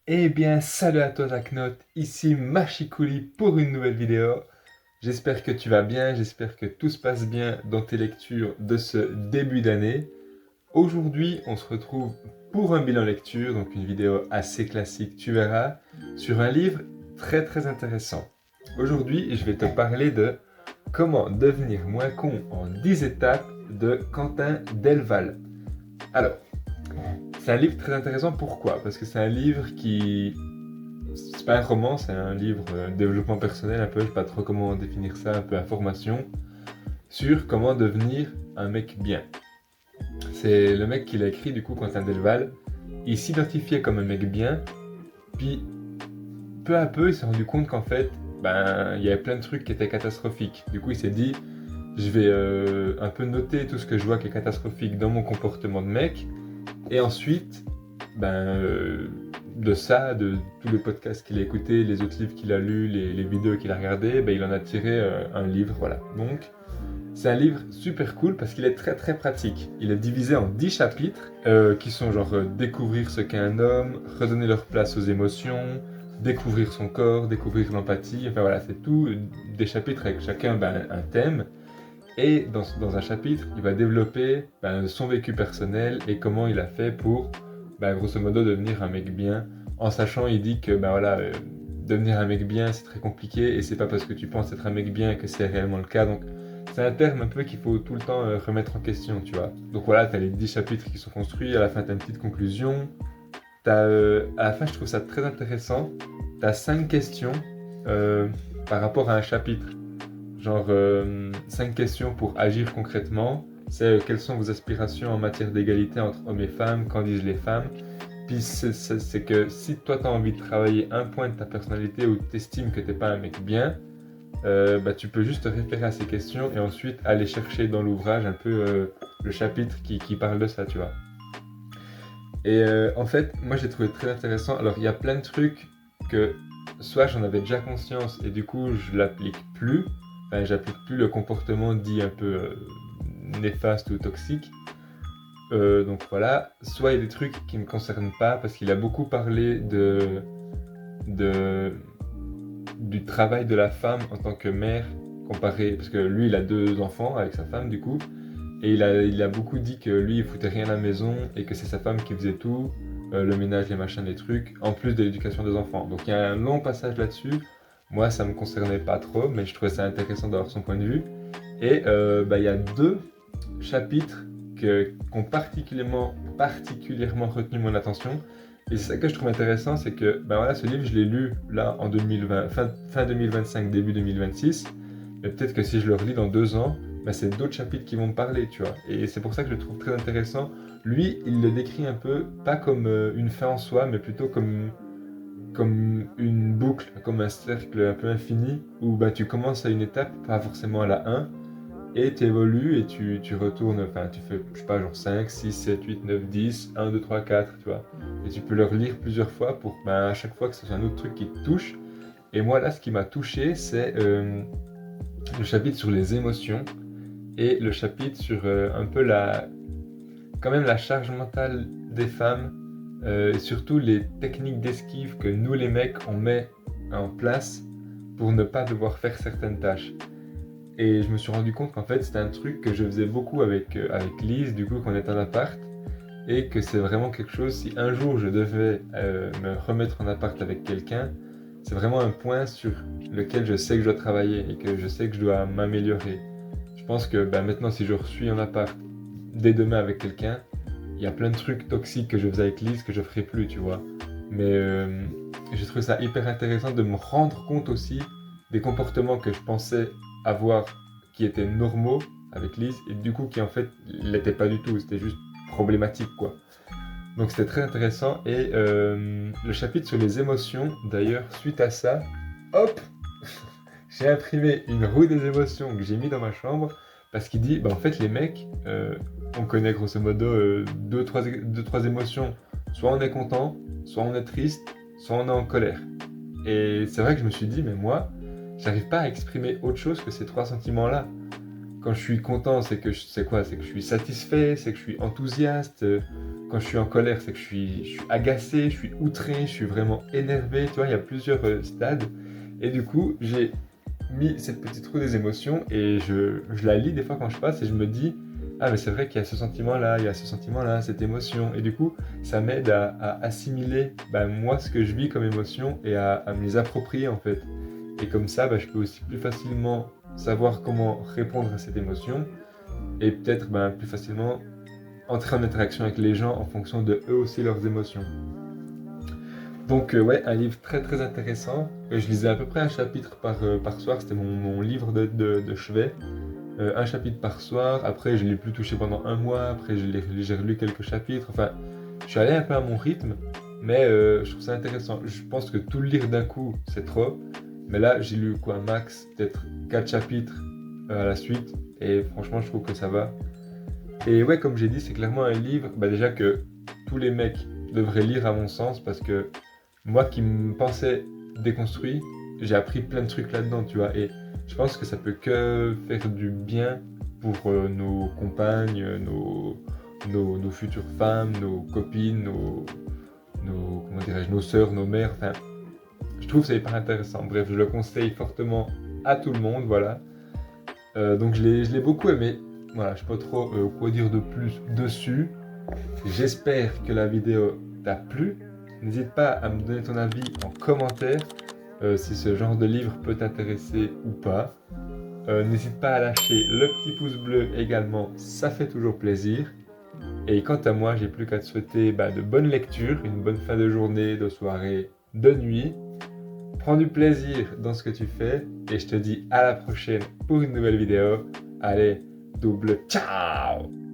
Eh bien, salut à toi Zaknot, ici Machikouli pour une nouvelle vidéo. J'espère que tu vas bien, j'espère que tout se passe bien dans tes lectures de ce début d'année. Aujourd'hui, on se retrouve pour un bilan lecture, donc une vidéo assez classique, tu verras, sur un livre très intéressant. Aujourd'hui, je vais te parler de Comment devenir moins con en 10 étapes de Quentin Delval. Alors, c'est un livre très intéressant, pourquoi? Parce que c'est un livre qui c'est pas un roman, c'est un livre de développement personnel un peu, je sais pas trop comment définir ça, un peu information sur comment devenir un mec bien. C'est le mec qui l'a écrit du coup, Quentin Delval. Il s'identifiait comme un mec bien, puis peu à peu il s'est rendu compte qu'en fait, il y avait plein de trucs qui étaient catastrophiques. Du coup il s'est dit, je vais un peu noter tout ce que je vois qui est catastrophique dans mon comportement de mec, et ensuite, ben, euh, de ça, de tous les podcasts qu'il a écoutés, les autres livres qu'il a lus, les vidéos qu'il a regardées, ben, il en a tiré un livre, voilà. Donc, c'est un livre super cool parce qu'il est très pratique. Il est divisé en 10 chapitres qui sont genre découvrir ce qu'est un homme, redonner leur place aux émotions, découvrir son corps, découvrir l'empathie, enfin voilà, c'est tout des chapitres avec chacun un thème. Et dans un chapitre, il va développer son vécu personnel et comment il a fait pour, grosso modo, devenir un mec bien. En sachant, il dit que devenir un mec bien, c'est très compliqué et c'est pas parce que tu penses être un mec bien que c'est réellement le cas. Donc, c'est un terme un peu qu'il faut tout le temps remettre en question, tu vois. Donc voilà, tu as les 10 chapitres qui sont construits, à la fin, tu as une petite conclusion. À la fin, je trouve ça très intéressant. Tu as 5 questions par rapport à un chapitre. Genre 5 questions pour agir concrètement. C'est quelles sont vos aspirations en matière d'égalité entre hommes et femmes, qu'en disent les femmes. Puis c'est que si toi tu as envie de travailler un point de ta personnalité ou tu estimes que t'es pas un mec bien, tu peux juste te référer à ces questions et ensuite aller chercher dans l'ouvrage un peu le chapitre qui parle de ça, tu vois. Et en fait, moi j'ai trouvé très intéressant. Alors il y a plein de trucs que soit j'en avais déjà conscience et du coup je l'applique plus. Enfin, j'applique plus le comportement dit un peu néfaste ou toxique. Donc voilà. Soit il y a des trucs qui me concernent pas parce qu'il a beaucoup parlé de du travail de la femme en tant que mère comparé parce que lui il a 2 enfants avec sa femme du coup. Et il a beaucoup dit que lui, il foutait rien à la maison et que c'est sa femme qui faisait tout, le ménage, les machins, les trucs, en plus de l'éducation des enfants. Donc il y a un long passage là-dessus. Moi, ça me concernait pas trop, mais je trouvais ça intéressant d'avoir son point de vue. Et il y a 2 chapitres qui ont particulièrement retenu mon attention. Et c'est ça que je trouve intéressant, c'est que voilà, ce livre, je l'ai lu là en 2020, fin 2025, début 2026. Mais peut-être que si je le relis dans 2 ans, c'est d'autres chapitres qui vont me parler, tu vois. Et c'est pour ça que je le trouve très intéressant. Lui, il le décrit un peu, pas comme une fin en soi, mais plutôt comme une boucle, comme un cercle un peu infini, où tu commences à une étape, pas forcément à la 1, et tu évolues et tu retournes, enfin tu fais, je sais pas, genre 5, 6, 7, 8, 9, 10, 1, 2, 3, 4, tu vois. Et tu peux le relire plusieurs fois pour à chaque fois que ce soit un autre truc qui te touche. Et moi là, ce qui m'a touché, c'est le chapitre sur les émotions et le chapitre sur un peu quand même la charge mentale des femmes et surtout les techniques d'esquive que nous les mecs on met en place pour ne pas devoir faire certaines tâches. Et je me suis rendu compte qu'en fait c'était un truc que je faisais beaucoup avec Lise du coup quand on était en appart et que c'est vraiment quelque chose, si un jour je devais me remettre en appart avec quelqu'un, c'est vraiment un point sur lequel je sais que je dois travailler et que je sais que je dois m'améliorer. Je pense que maintenant, si je suis en appart dès demain avec quelqu'un, il y a plein de trucs toxiques que je faisais avec Lise que je ferai plus, tu vois. Mais j'ai trouvé ça hyper intéressant de me rendre compte aussi des comportements que je pensais avoir qui étaient normaux avec Lise et du coup qui en fait l'étaient pas du tout, c'était juste problématique quoi. Donc c'était très intéressant et le chapitre sur les émotions, d'ailleurs suite à ça, hop, j'ai imprimé une roue des émotions que j'ai mis dans ma chambre parce qu'il dit, en fait les mecs, on connaît grosso modo deux, trois émotions, soit on est content, soit on est triste, soit on est en colère. Et c'est vrai que je me suis dit, mais moi, j'arrive pas à exprimer autre chose que ces 3 sentiments-là. Quand je suis content, c'est que c'est quoi? C'est que je suis satisfait, c'est que je suis enthousiaste. Quand je suis en colère, c'est que je suis agacé, je suis outré, je suis vraiment énervé. Tu vois, il y a plusieurs stades. Et du coup, j'ai mis cette petite roue des émotions et je la lis des fois quand je passe et je me dis, ah mais c'est vrai qu'il y a ce sentiment-là, il y a ce sentiment-là, cette émotion. Et du coup, ça m'aide à assimiler moi ce que je vis comme émotion et à me les approprier en fait. Et comme ça, je peux aussi plus facilement savoir comment répondre à cette émotion et peut-être plus facilement entrer en interaction avec les gens en fonction de eux aussi leurs émotions. Donc ouais, un livre très très intéressant. Je lisais à peu près un chapitre par soir, c'était mon livre de chevet. Un chapitre par soir, après je l'ai plus touché pendant un mois, après j'ai relu quelques chapitres, enfin je suis allé un peu à mon rythme, mais je trouve ça intéressant. Je pense que tout le lire d'un coup c'est trop, mais là j'ai lu quoi, max peut-être 4 chapitres à la suite, et franchement je trouve que ça va. Et ouais, comme j'ai dit, c'est clairement un livre déjà que tous les mecs devraient lire à mon sens, parce que moi qui me pensais déconstruit, j'ai appris plein de trucs là-dedans, tu vois, et je pense que ça peut que faire du bien pour nos compagnes, nos futures femmes, nos copines, comment dirais-je, nos sœurs, nos mères, enfin, je trouve ça hyper intéressant. Bref, je le conseille fortement à tout le monde, voilà. Donc je l'ai beaucoup aimé. Voilà, je sais pas trop quoi dire de plus dessus. J'espère que la vidéo t'a plu. N'hésite pas à me donner ton avis en commentaire si ce genre de livre peut t'intéresser ou pas. N'hésite pas à lâcher le petit pouce bleu également, ça fait toujours plaisir. Et quant à moi, j'ai plus qu'à te souhaiter de bonnes lectures, une bonne fin de journée, de soirée, de nuit. Prends du plaisir dans ce que tu fais et je te dis à la prochaine pour une nouvelle vidéo. Allez, double ciao!